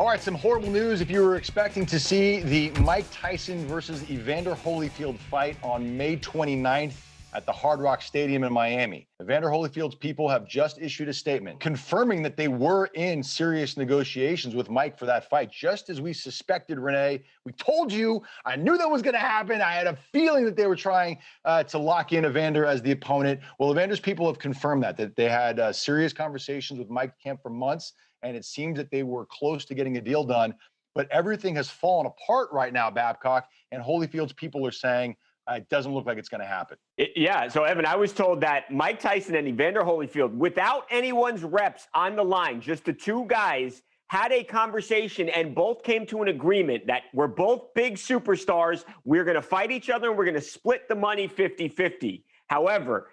All right, some horrible news. If you were expecting to see the Mike Tyson versus Evander Holyfield fight on May 29th at the Hard Rock Stadium in Miami, Evander Holyfield's people have just issued a statement confirming that they were in serious negotiations with Mike for that fight, just as we suspected, Renee. We told you. I knew that was going to happen. I had a feeling that they were trying to lock in Evander as the opponent. Well, Evander's people have confirmed that they had serious conversations with Mike Kemp for months, and it seems that they were close to getting a deal done. But everything has fallen apart right now, Babcock, and Holyfield's people are saying it doesn't look like it's going to happen. Yeah, so Evan, I was told that Mike Tyson and Evander Holyfield, without anyone's reps on the line, just the two guys, had a conversation and both came to an agreement that we're both big superstars. We're going to fight each other and we're going to split the money 50-50. However,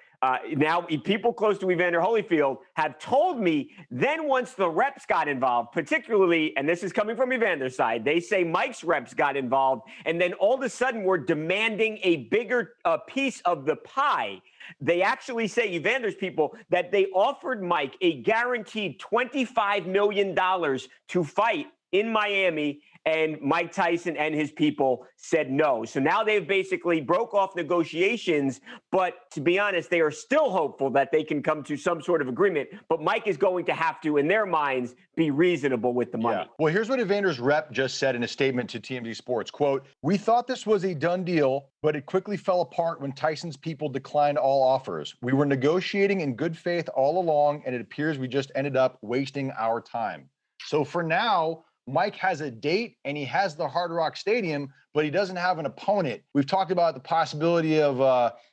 now people close to Evander Holyfield have told me then once the reps got involved, particularly, and this is coming from Evander's side, they say Mike's reps got involved, and then all of a sudden we're demanding a bigger piece of the pie. They actually say, Evander's people, that they offered Mike a guaranteed $25 million to fight in Miami, and Mike Tyson and his people said no. So now they've basically broke off negotiations, but to be honest, they are still hopeful that they can come to some sort of agreement. But Mike is going to have to, in their minds, be reasonable with the money. Yeah. Well, here's what Evander's rep just said in a statement to TMZ Sports. Quote, "We thought this was a done deal, but it quickly fell apart when Tyson's people declined all offers. We were negotiating in good faith all along, and it appears we just ended up wasting our time." So for now, Mike has a date and he has the Hard Rock Stadium, but he doesn't have an opponent. We've talked about the possibility of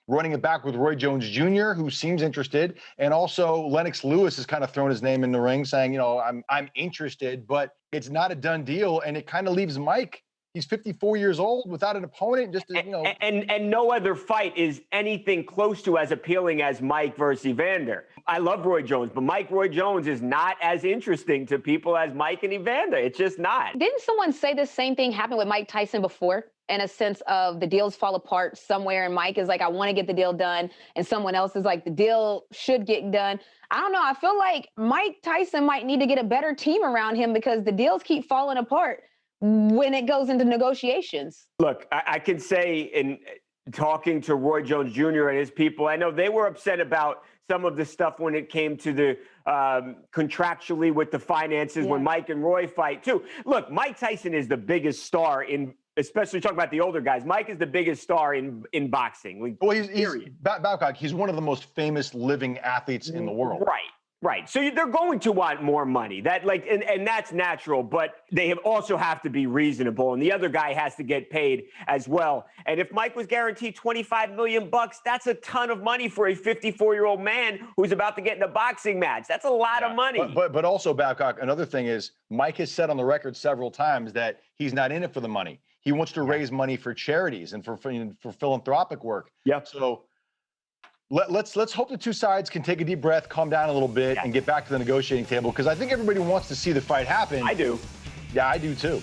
running it back with Roy Jones Jr., who seems interested. And also Lennox Lewis has kind of thrown his name in the ring saying, I'm interested, but it's not a done deal. And it kind of leaves Mike. He's 54 years old without an opponent. And no other fight is anything close to as appealing as Mike versus Evander. I love Roy Jones, but Roy Jones is not as interesting to people as Mike and Evander. It's just not. Didn't someone say the same thing happened with Mike Tyson before? In a sense of the deals fall apart somewhere, and Mike is like, I want to get the deal done, and someone else is like, the deal should get done. I don't know. I feel like Mike Tyson might need to get a better team around him because the deals keep falling apart when it goes into negotiations. Look, I can say in talking to Roy Jones Jr. and his people, I know they were upset about some of the stuff when it came to the contractually with the finances when Mike and Roy fight too. Look, Mike Tyson is the biggest star especially talking about the older guys. Mike is the biggest star in boxing. Well, Babcock, he's one of the most famous living athletes in the world. Right. So they're going to want more money. And that's natural, but they also have to be reasonable. And the other guy has to get paid as well. And if Mike was guaranteed $25 million, that's a ton of money for a 54-year-old man who's about to get in a boxing match. That's a lot of money. But also, Babcock, another thing is Mike has said on the record several times that he's not in it for the money. He wants to raise money for charities and for philanthropic work. Yep. So let's hope the two sides can take a deep breath, calm down a little bit, and get back to the negotiating table, because I think everybody wants to see the fight happen. I do. Yeah, I do too.